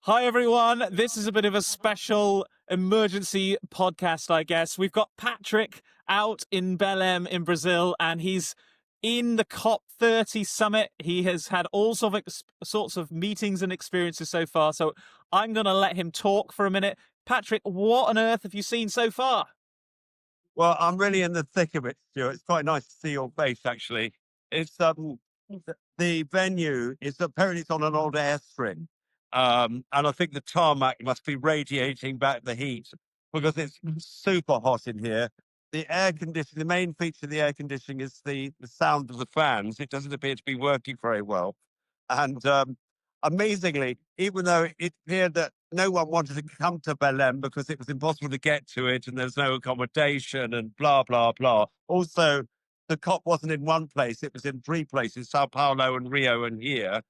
Hi, everyone. This is a bit of a special emergency podcast, I guess. We've got Patrick out in Belém in Brazil, and he's in the COP30 summit. He has had all sorts of meetings and experiences so far. So I'm going to let him talk for a minute. Patrick, what on earth have you seen so far? Well, I'm really in the thick of it, Stuart. It's quite nice to see your face, actually. It's the venue is apparently it's on an old airstrip, and I think the tarmac must be radiating back the heat because it's super hot in here. The air conditioning, the main feature of the air conditioning is the sound of the fans. It doesn't appear to be working very well, and amazingly, even though it appeared that no one wanted to come to Belém because it was impossible to get to it and there's no accommodation and blah, blah, blah. Also, the COP wasn't in one place, it was in three places, Sao Paulo and Rio and here.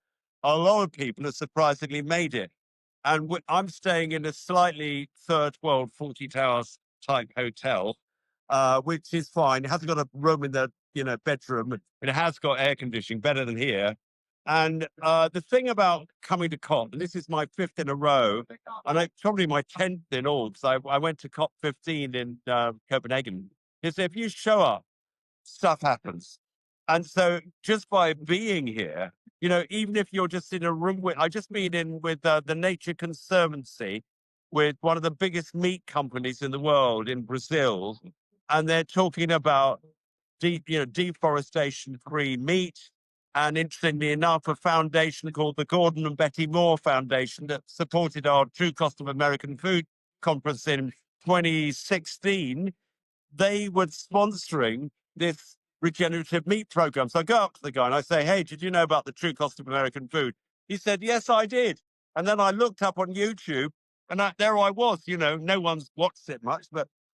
A lot of people have surprisingly made it. And I'm staying in a slightly third world 40 towers type hotel, which is fine. It hasn't got a room in the bedroom, but it has got air conditioning, better than here. And the thing about coming to COP, and this is my fifth in a row, and probably my 10th in all, because I went to COP15 in Copenhagen, is if you show up, stuff happens. And so just by being here, even if you're just in a room with, I just been in with the Nature Conservancy, with one of the biggest meat companies in the world in Brazil, and they're talking about deforestation-free meat. And interestingly enough, a foundation called the Gordon and Betty Moore Foundation that supported our True Cost of American Food conference in 2016, they were sponsoring this regenerative meat program. So I go up to the guy and I say, "Hey, did you know about the True Cost of American Food?" He said, "Yes, I did." And then I looked up on YouTube, and there I was. No one's watched it much,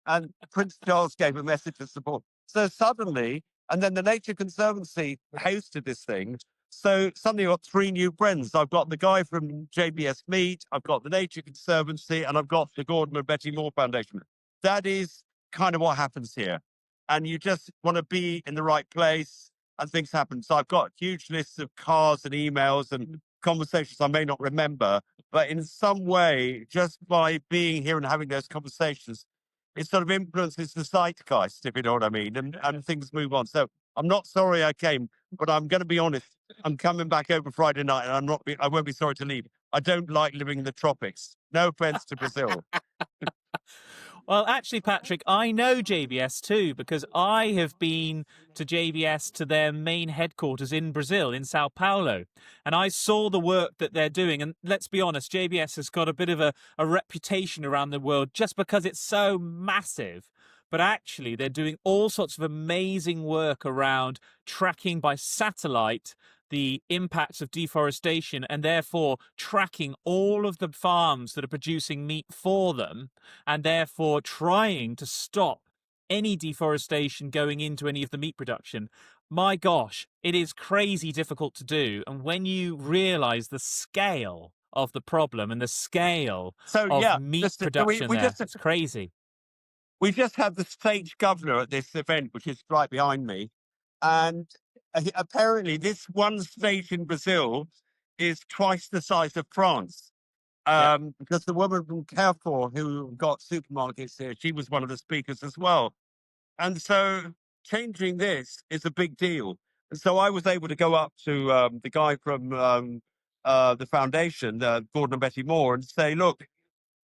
and Prince Charles gave a message of support. So suddenly, and then the Nature Conservancy hosted this thing. So suddenly I've got three new friends. I've got the guy from JBS Meat, I've got the Nature Conservancy, and I've got the Gordon and Betty Moore Foundation. That is kind of what happens here. And you just want to be in the right place and things happen. So I've got huge lists of cards and emails and conversations I may not remember, but in some way, just by being here and having those conversations, it sort of influences the zeitgeist, if you know what I mean, and things move on. So I'm not sorry I came, but I'm going to be honest. I'm coming back over Friday night, and I won't be sorry to leave. I don't like living in the tropics. No offense to Brazil. Well, actually, Patrick, I know JBS too, because I have been to JBS, to their main headquarters in Brazil, in Sao Paulo, and I saw the work that they're doing. And let's be honest, JBS has got a bit of a reputation around the world just because it's so massive. But actually, they're doing all sorts of amazing work around tracking by satellite the impacts of deforestation, and therefore tracking all of the farms that are producing meat for them, and therefore trying to stop any deforestation going into any of the meat production. My gosh, it is crazy difficult to do. And when you realize the scale of the problem and the scale So of yeah, meat just production there, it's crazy. we just had the state governor at this event, which is right behind me. And apparently, this one state in Brazil is twice the size of France. Yep. Because the woman from Carrefour who got supermarkets here, she was one of the speakers as well. And so changing this is a big deal. And so I was able to go up to the guy from the foundation, Gordon and Betty Moore, and say, "Look,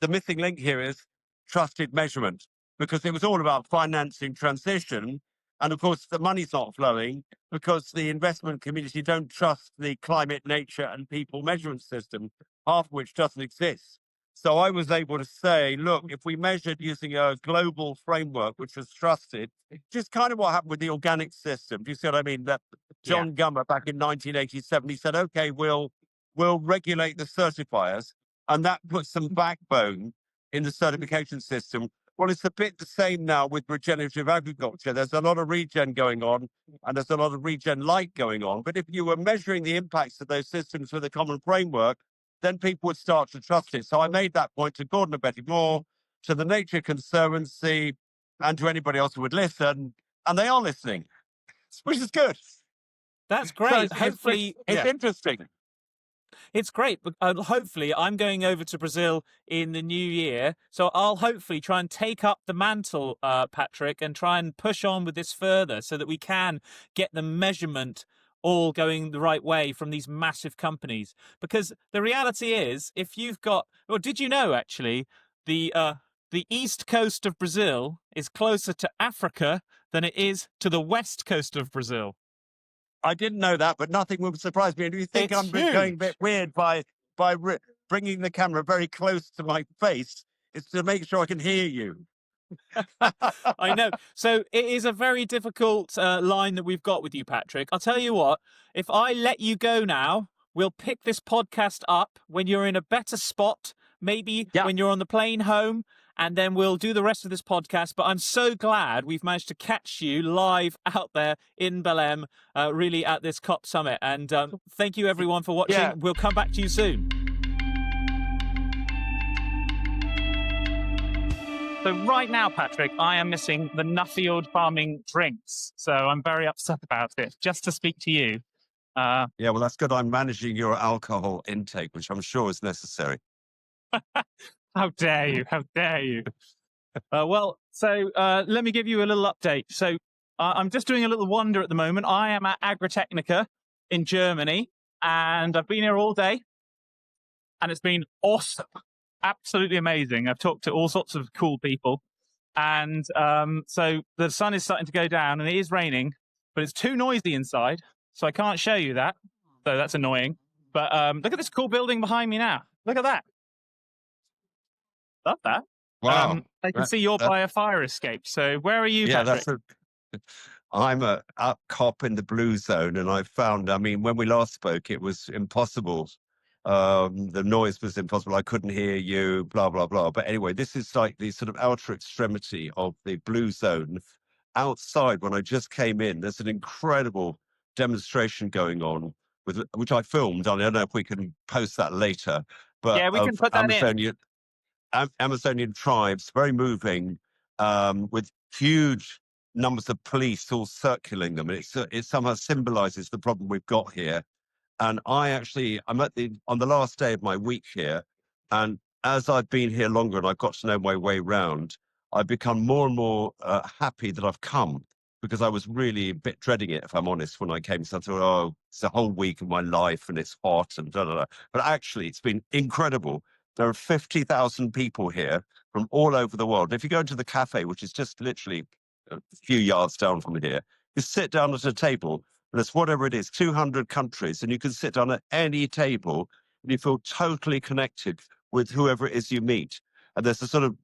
the missing link here is trusted measurement, because it was all about financing transition. And of course, the money's not flowing because the investment community don't trust the climate, nature, and people measurement system, half of which doesn't exist." So I was able to say, look, if we measured using a global framework, which was trusted, just kind of what happened with the organic system. Do you see what I mean? That Yeah. John Gummer back in 1987, he said, "Okay, we'll regulate the certifiers." And that puts some backbone in the certification system. Well, it's a bit the same now with regenerative agriculture. There's a lot of regen going on, and there's a lot of regen light going on. But if you were measuring the impacts of those systems with a common framework, then people would start to trust it. So I made that point to Gordon and Betty Moore, to the Nature Conservancy, and to anybody else who would listen. And they are listening, which is good. That's So great. Hopefully, it's yeah. interesting. It's great, but hopefully I'm going over to Brazil in the new year, so I'll hopefully try and take up the mantle, Patrick, and try and push on with this further so that we can get the measurement all going the right way from these massive companies. Because the reality is, if you've got, or did you know actually, the east coast of Brazil is closer to Africa than it is to the west coast of Brazil. I didn't know that, but nothing would surprise me. And do you think It's I'm going a huge. bit weird by bringing the camera very close to my face? It's to make sure I can hear you. I know. So it is a very difficult line that we've got with you, Patrick. I'll tell you what, if I let you go now, we'll pick this podcast up when you're in a better spot, maybe Yeah. when you're on the plane home, and then we'll do the rest of this podcast. But I'm so glad we've managed to catch you live out there in Belém, really at this COP summit. And thank you, everyone, for watching. Yeah. We'll come back to you soon. So right now, Patrick, I am missing the Nuffield farming drinks. So I'm very upset about it, just to speak to you. Yeah, well, that's good. I'm managing your alcohol intake, which I'm sure is necessary. How dare you? How dare you? So let me give you a little update. So I'm just doing a little wander at the moment. I am at Agritechnica in Germany, and I've been here all day, and it's been awesome. Absolutely amazing. I've talked to all sorts of cool people. And so the sun is starting to go down and it is raining, but it's too noisy inside. So I can't show you that. So that's annoying. But look at this cool building behind me now. Look at that. Love that. Wow. I can see you're by a fire escape. So where are you, Patrick? I'm at COP in the blue zone, and I found, I mean, when we last spoke, it was impossible. The noise was impossible. I couldn't hear you, blah, blah, blah. But anyway, this is like the sort of outer extremity of the blue zone. Outside, when I just came in, there's an incredible demonstration going on, which I filmed. I don't know if we can post that later. But yeah, we can put that in. Amazonian tribes, very moving, with huge numbers of police all circling them. And it somehow symbolizes the problem we've got here. And I'm on the last day of my week here. And as I've been here longer and I've got to know my way round, I've become more and more happy that I've come, because I was really a bit dreading it, if I'm honest, when I came. So I thought, oh, it's a whole week of my life and it's hot and da da da. But actually, it's been incredible. There are 50,000 people here from all over the world. If you go into the cafe, which is just literally a few yards down from here, you sit down at a table, and it's whatever it is, 200 countries, and you can sit down at any table, and you feel totally connected with whoever it is you meet. And there's a sort of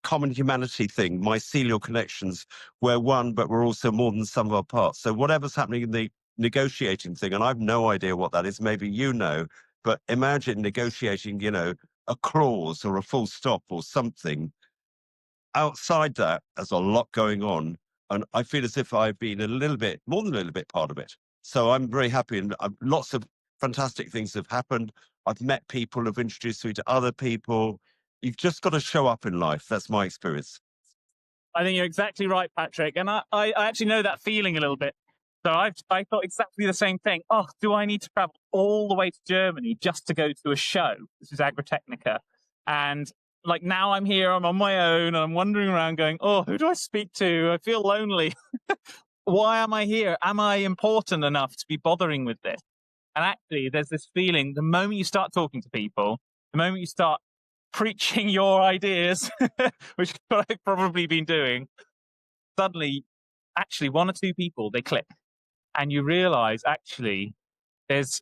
common humanity thing, mycelial connections. We're one, but we're also more than some of our parts. So whatever's happening in the negotiating thing, and I've no idea what that is, maybe you know, but imagine negotiating, a clause or a full stop or something. Outside that, there's a lot going on. And I feel as if I've been a little bit, more than a little bit, part of it. So I'm very happy. And lots of fantastic things have happened. I've met people who've introduced me to other people. You've just got to show up in life. That's my experience. I think you're exactly right, Patrick. And I actually know that feeling a little bit. So I thought exactly the same thing. Oh, do I need to travel all the way to Germany just to go to a show? This is Agritechnica. And like now I'm here, I'm on my own, and I'm wandering around going, oh, who do I speak to? I feel lonely. Why am I here? Am I important enough to be bothering with this? And actually, there's this feeling, the moment you start talking to people, the moment you start preaching your ideas, which is what I've probably been doing, suddenly, actually, one or two people, they click. And you realize, actually,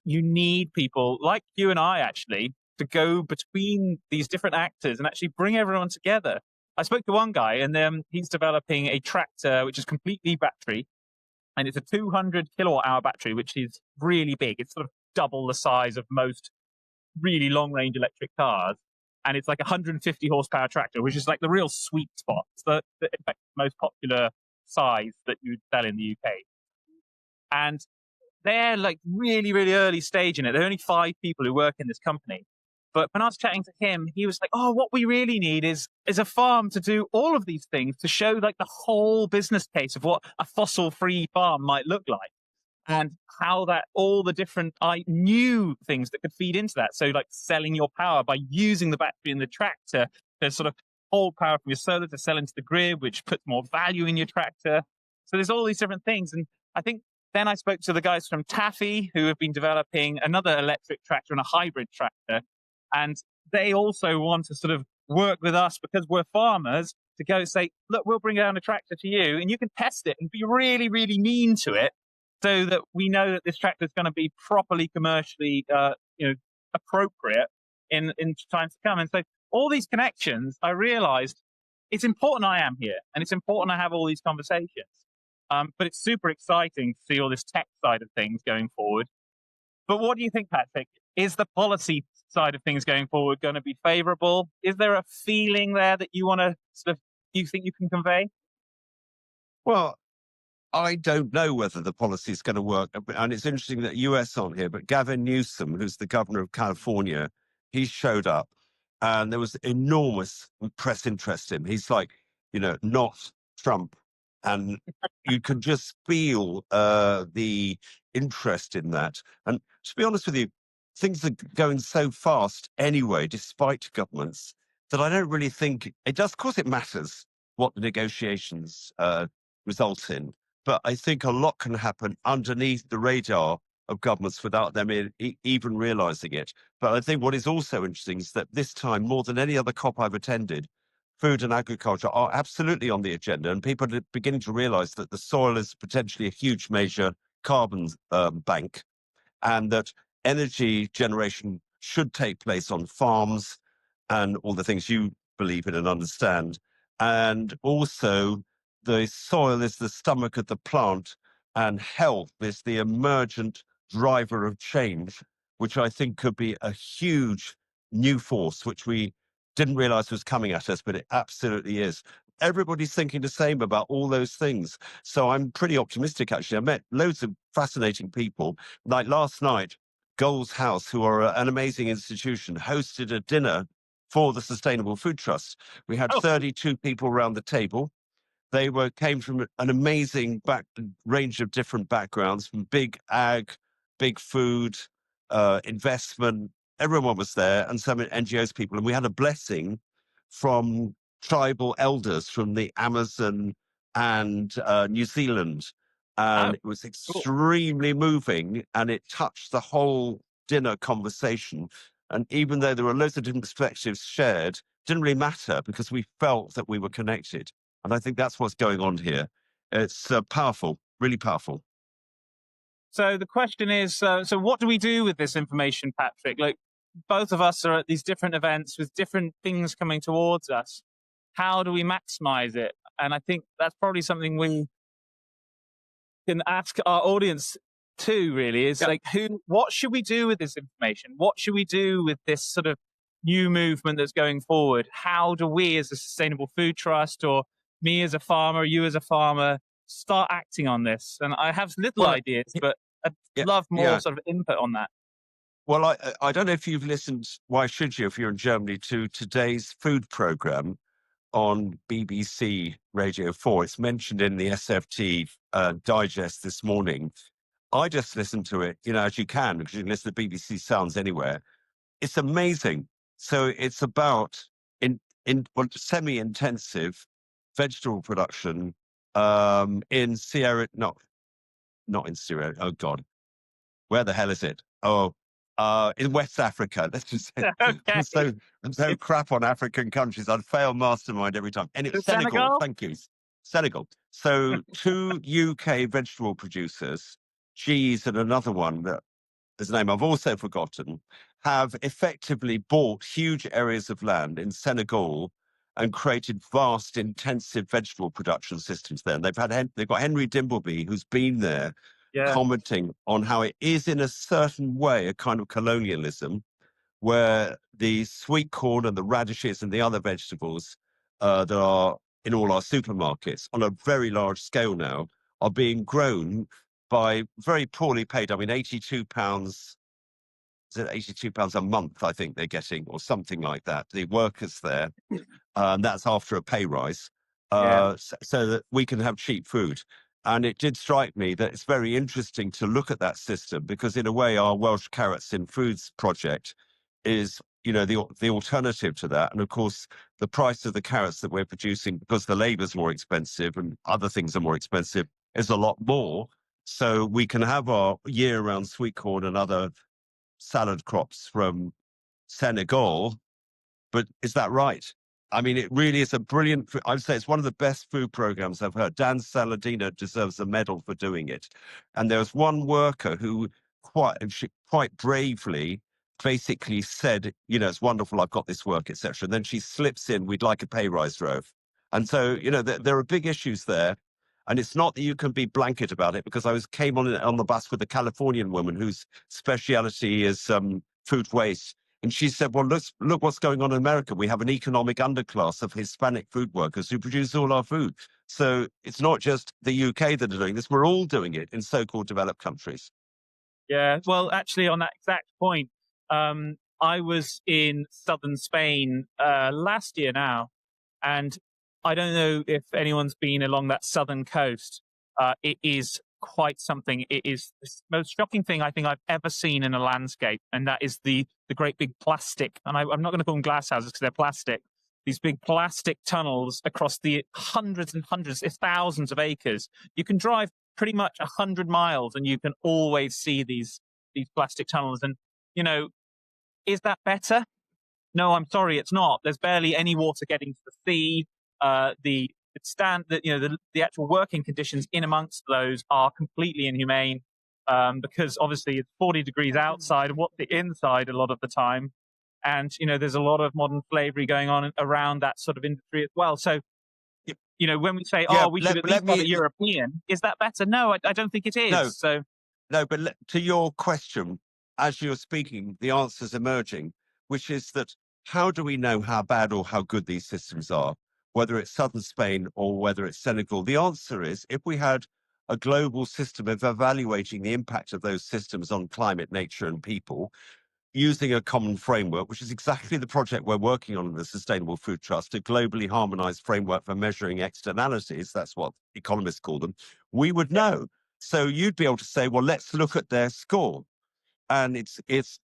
you need people like you and I, actually, to go between these different actors and actually bring everyone together. I spoke to one guy, and he's developing a tractor which is completely battery, and it's a 200 kilowatt hour battery, which is really big. It's sort of double the size of most really long range electric cars, and it's like 150 horsepower tractor, which is like the real sweet spot. It's the in fact, most popular size that you sell in the UK. And they're like really, really early stage in it. There are only 5 people who work in this company. But when I was chatting to him, he was like, oh, what we really need is a farm to do all of these things, to show like the whole business case of what a fossil-free farm might look like. and how that all the different new things that could feed into that. So like selling your power by using the battery in the tractor to sort of hold power from your solar to sell into the grid, which puts more value in your tractor. So there's all these different things. And I think then I spoke to the guys from Taffy who have been developing another electric tractor and a hybrid tractor. And they also want to sort of work with us because we're farmers to go say, look, we'll bring down a tractor to you and you can test it and be really, really mean to it so that we know that this tractor is going to be properly commercially appropriate in times to come. And so all these connections, I realized it's important I am here and it's important I have all these conversations. But it's super exciting to see all this tech side of things going forward. But what do you think, Patrick? Is the policy side of things going forward going to be favorable? Is there a feeling there that you want to you think you can convey? Well, I don't know whether the policy is going to work. And it's interesting that US on here, but Gavin Newsom, who's the governor of California, he showed up and there was enormous press interest in him. He's like, not Trump. And you can just feel the interest in that. And to be honest with you, things are going so fast anyway, despite governments, that I don't really think it does. Of course, it matters what the negotiations result in. But I think a lot can happen underneath the radar of governments without them even realizing it. But I think what is also interesting is that this time, more than any other COP I've attended, food and agriculture are absolutely on the agenda. And people are beginning to realize that the soil is potentially a huge major carbon bank, and that energy generation should take place on farms and all the things you believe in and understand. And also, the soil is the stomach of the plant, and health is the emergent driver of change, which I think could be a huge new force, which we didn't realize was coming at us, but it absolutely is. Everybody's thinking the same about all those things. So I'm pretty optimistic, actually. I met loads of fascinating people. Like last night, Gold's House, who are an amazing institution, hosted a dinner for the Sustainable Food Trust. We had 32 people around the table. They came from an amazing range of different backgrounds, from big ag, big food, investment. Everyone was there, and some NGOs people. And we had a blessing from tribal elders from the Amazon and New Zealand. And it was extremely moving, and it touched the whole dinner conversation. And even though there were loads of different perspectives shared, didn't really matter because we felt that we were connected. And I think that's what's going on here. It's powerful, really powerful. So the question is, so what do we do with this information, Patrick? Like, both of us are at these different events with different things coming towards us. How do we maximize it? And I think that's probably something we can ask our audience too, really, is like, what should we do with this information? What should we do with this sort of new movement that's going forward? How do we as a Sustainable Food Trust, or me as a farmer, you as a farmer, start acting on this? And I have little ideas, but I'd love more sort of input on that. Well, I don't know if you've listened, why should you, if you're in Germany, to today's food program on BBC Radio 4. It's mentioned in the SFT digest this morning. I just listened to it, as you can, because you can listen to BBC Sounds anywhere. It's amazing. So it's about semi-intensive vegetable production in Sierra, not in Sierra, oh God, where the hell is it? In West Africa. Let's just say, I'm so crap on African countries. I'd fail mastermind every time. And it's Senegal. Thank you. Senegal. So 2 UK vegetable producers, G's and another one that his name I've also forgotten, have effectively bought huge areas of land in Senegal and created vast, intensive vegetable production systems there. And they've got Henry Dimbleby, who's been there, commenting on how it is in a certain way a kind of colonialism, where the sweet corn and the radishes and the other vegetables that are in all our supermarkets on a very large scale now are being grown by very poorly paid. I mean, £82, is it £82 a month, I think they're getting, or something like that, the workers there. That's after a pay rise, so that we can have cheap food. And it did strike me that it's very interesting to look at that system because, in a way, our Welsh Carrots in Foods project is, the alternative to that. And of course, the price of the carrots that we're producing, because the labour's more expensive and other things are more expensive, is a lot more. So we can have our year-round sweet corn and other salad crops from Senegal, but is that right? I mean, it really is a brilliant, I'd say it's one of the best food programs I've heard. Dan Saladino deserves a medal for doing it. And there was one worker who quite bravely basically said, it's wonderful, I've got this work, etc. And then she slips in, we'd like a pay rise, Rove. And so, there are big issues there. And it's not that you can be blanket about it, because came on the bus with a Californian woman whose speciality is food waste. And she said, well, look what's going on in America. We have an economic underclass of Hispanic food workers who produce all our food. So it's not just the UK that are doing this. We're all doing it in so-called developed countries. Yeah, well, actually, on that exact point, I was in southern Spain last year now, and I don't know if anyone's been along that southern coast. It is quite something. It is the most shocking thing I think I've ever seen in a landscape, and that is the great big plastic. And I'm not going to call them glass houses because they're plastic. These big plastic tunnels across the hundreds and hundreds, if thousands of acres. You can drive pretty much 100 miles, and you can always see these plastic tunnels. And is that better? No, I'm sorry, it's not. There's barely any water getting to the sea. The actual working conditions in amongst those are completely inhumane, because obviously it's 40 degrees outside, what the inside a lot of the time, and there's a lot of modern slavery going on around that sort of industry as well. So when we say, we should at least have a European, is that better? No, I don't think it is. No. So no, but to your question, as you're speaking, the answer's emerging, which is that how do we know how bad or how good these systems are, whether it's southern Spain or whether it's Senegal? The answer is, if we had a global system of evaluating the impact of those systems on climate, nature, and people, using a common framework, which is exactly the project we're working on in the Sustainable Food Trust, a globally harmonized framework for measuring externalities, that's what economists call them, we would know. So you'd be able to say, well, let's look at their score. And it's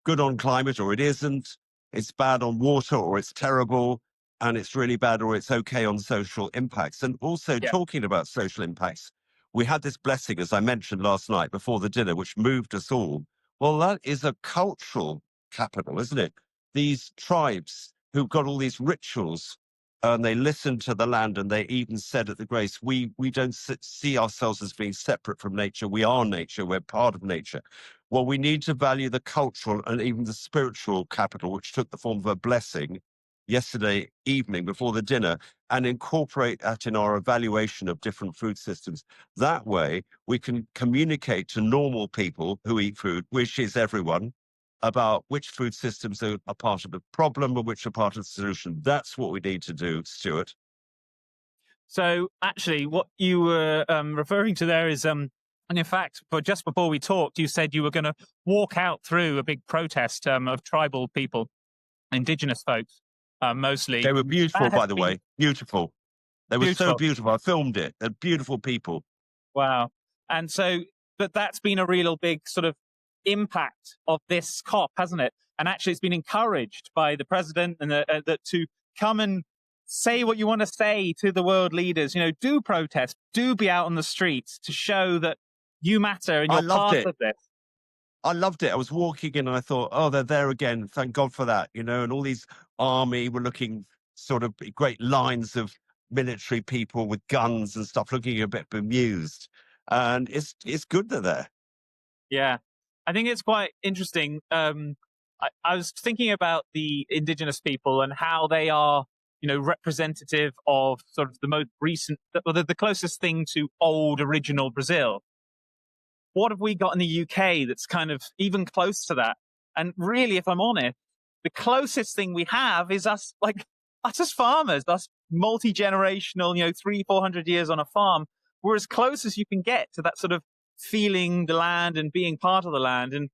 good on climate or it isn't. It's bad on water or it's terrible. And it's really bad or it's okay on social impacts. And also talking about social impacts, we had this blessing, as I mentioned last night before the dinner, which moved us all. Well, that is a cultural capital, isn't it? These tribes who've got all these rituals, and they listen to the land, and they even said at the grace, we don't see ourselves as being separate from nature. We are nature. We're part of nature. Well, we need to value the cultural and even the spiritual capital, which took the form of a blessing yesterday evening before the dinner, and incorporate that in our evaluation of different food systems. That way, we can communicate to normal people who eat food, which is everyone, about which food systems are part of the problem and which are part of the solution. That's what we need to do, Stuart. So actually, what you were referring to there is, and in fact, just before we talked, you said you were going to walk out through a big protest of tribal people, indigenous folks, mostly. They were beautiful, by the way. Beautiful. They were so beautiful. I filmed it. They're beautiful people. Wow. And so, but that's been a real big sort of impact of this COP, hasn't it? And actually, it's been encouraged by the president and that to come and say what you want to say to the world leaders. Do protest, do be out on the streets to show that you matter and you're part of this. I loved it. I was walking in and I thought, oh, they're there again. Thank God for that. And all these army were looking sort of great lines of military people with guns and stuff, looking a bit bemused. And it's good they're there. Yeah, I think it's quite interesting. I was thinking about the indigenous people and how they are, representative of sort of the most recent, the closest thing to old original Brazil. What have we got in the UK that's kind of even close to that? And really, if I'm honest, the closest thing we have is us as farmers, us multi-generational, 300-400 years on a farm. We're as close as you can get to that sort of feeling the land and being part of the land. And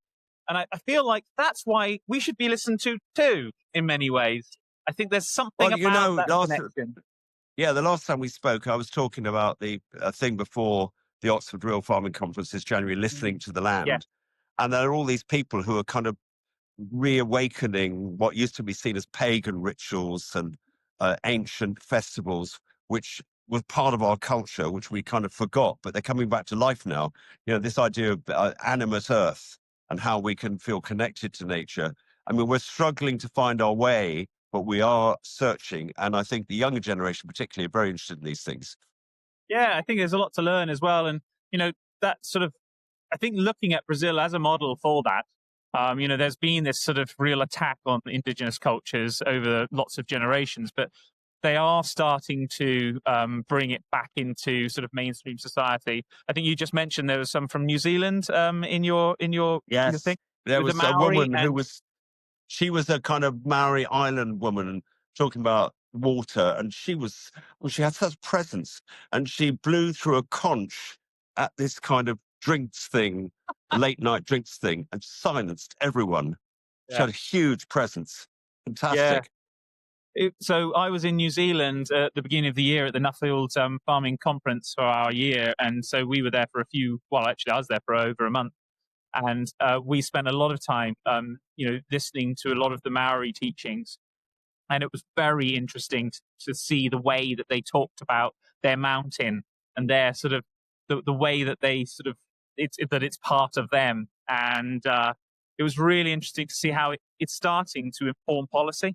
I feel like that's why we should be listened to too, in many ways. I think there's something about that connection. Yeah, the last time we spoke, I was talking about the thing before the Oxford Real Farming Conference this January, listening to the Yeah, land. And there are all these people who are kind of reawakening what used to be seen as pagan rituals and ancient festivals, which was part of our culture, which we kind of forgot, but they're coming back to life now. You know, this idea of animate earth and how we can feel connected to nature. I mean, we're struggling to find our way, but we are searching. And I think the younger generation, particularly, are very interested in these things. yeah. I think there's a lot to learn as well, and that sort of, I think looking at Brazil as a model for that, there's been this sort of real attack on indigenous cultures over lots of generations, but they are starting to bring it back into sort of mainstream society. I think you just mentioned there was some from New Zealand in your Yes, thing. It there was a was a Maori, woman who and was she was a kind of Maori Island woman talking about water, and she had such presence, and she blew through a conch at this kind of drinks thing, late night drinks thing, and silenced everyone. She yeah, had a huge presence. yeah. Fantastic. So I was in New Zealand at the beginning of the year at the Nuffield Farming Conference for our year, and so we were there for well, actually, I was there for over a month, and we spent a lot of time, listening to a lot of the Maori teachings, and it was very interesting to see the way that they talked about their mountain and their sort of the way that they sort of it's part of them, and it was really interesting to see how it's starting to inform policy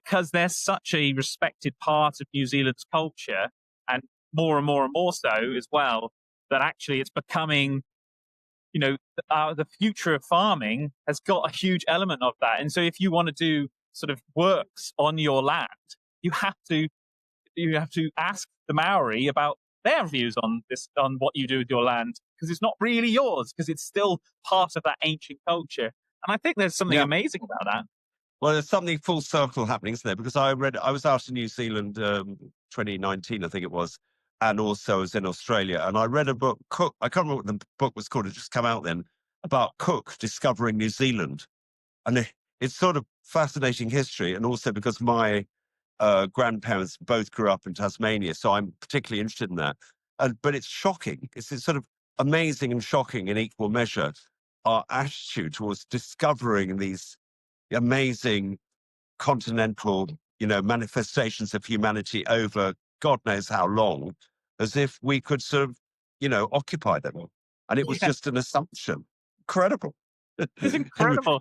because they're such a respected part of New Zealand's culture, and more and more and more so as well, that actually it's becoming, the future of farming has got a huge element of that. And so if you want to do sort of works on your land, you have to ask the Maori about their views on this, on what you do with your land, because it's not really yours, because it's still part of that ancient culture. And I think there's something Yeah. amazing about that. Well, there's something full circle happening, isn't there? Because I was out in New Zealand 2019, I think it was, and also I was in Australia, and I read a book, Cook. I can't remember what the book was called. It just come out then about Cook discovering New Zealand, and it's sort of fascinating history, and also because my grandparents both grew up in Tasmania, so I'm particularly interested in that. But it's shocking. It's sort of amazing and shocking in equal measure. Our attitude towards discovering these amazing continental, manifestations of humanity over God knows how long, as if we could sort of, occupy them. And it was Yeah, just an assumption. Incredible. it's And, incredible.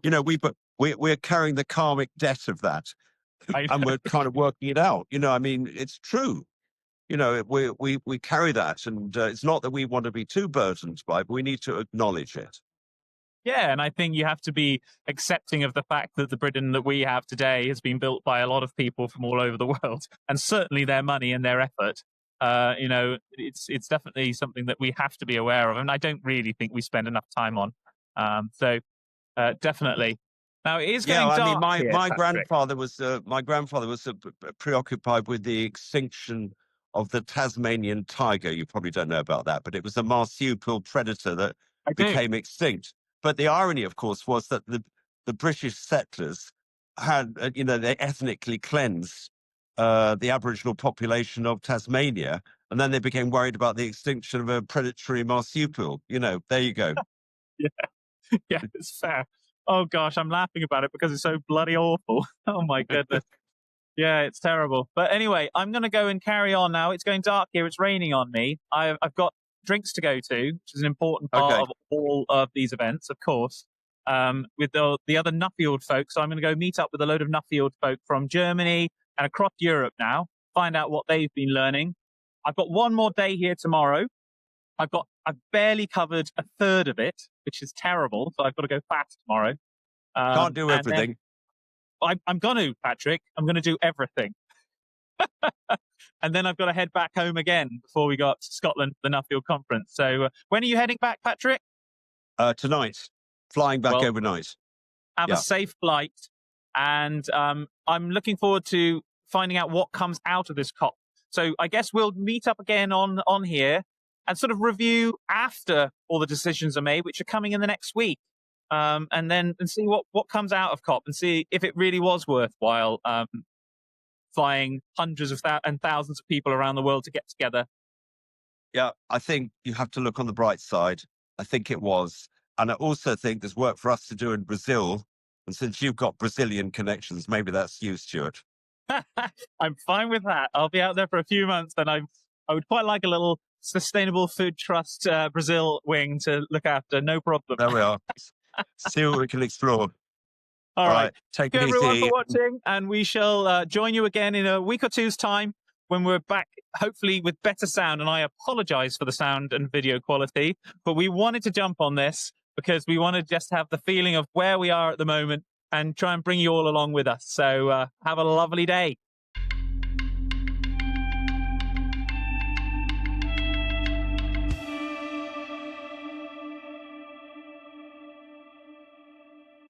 we're carrying the karmic debt of that, I, and we're kind of working it out. I mean, it's true. We carry that, and it's not that we want to be too burdened by it, but we need to acknowledge it. Yeah, and I think you have to be accepting of the fact that the Britain that we have today has been built by a lot of people from all over the world, and certainly their money and their effort. It's definitely something that we have to be aware of, and I don't really think we spend enough time on. Definitely. Now it is Yeah, getting I mean, dark my here, my Patrick. grandfather was preoccupied with the extinction of the Tasmanian tiger. You probably don't know about that, but it was a marsupial predator that I do. became extinct. But the irony, of course, was that the British settlers had, they ethnically cleansed the Aboriginal population of Tasmania, and then they became worried about the extinction of a predatory marsupial. There you go. Yeah, yeah, it's fair. Oh gosh, I'm laughing about it because it's so bloody awful. Oh my goodness. Yeah, it's terrible. But anyway, I'm going to go and carry on now. It's going dark here. It's raining on me. I've got drinks to go to, which is an important part Okay. of all of these events, of course, with the other Nuffield folks. So I'm going to go meet up with a load of Nuffield folk from Germany and across Europe now, find out what they've been learning. I've got one more day here tomorrow. I've barely covered a third of it, which is terrible. So I've got to go fast tomorrow. Can't do And then everything. I'm going to, Patrick, I'm going to do everything. And then I've got to head back home again before we go up to Scotland for the Nuffield conference. So when are you heading back, Patrick? Tonight, flying back Well, overnight. have a Yeah. safe flight. And I'm looking forward to finding out what comes out of this COP. So I guess we'll meet up again on here and sort of review after all the decisions are made, which are coming in the next week. And see what comes out of COP and see if it really was worthwhile flying hundreds of and thousands of people around the world to get together. Yeah, I think you have to look on the bright side. I think it was. And I also think there's work for us to do in Brazil. And since you've got Brazilian connections, maybe that's you, Stuart. I'm fine with that. I'll be out there for a few months, and I would quite like a little Sustainable Food Trust Brazil wing to look after. No problem. There we are. See what we can explore. All right. Take Thank it you everyone easy. for watching, and we shall join you again in a week or two's time when we're back, hopefully with better sound. And I apologize for the sound and video quality, but we wanted to jump on this because we want to just have the feeling of where we are at the moment and try and bring you all along with us. So have a lovely day.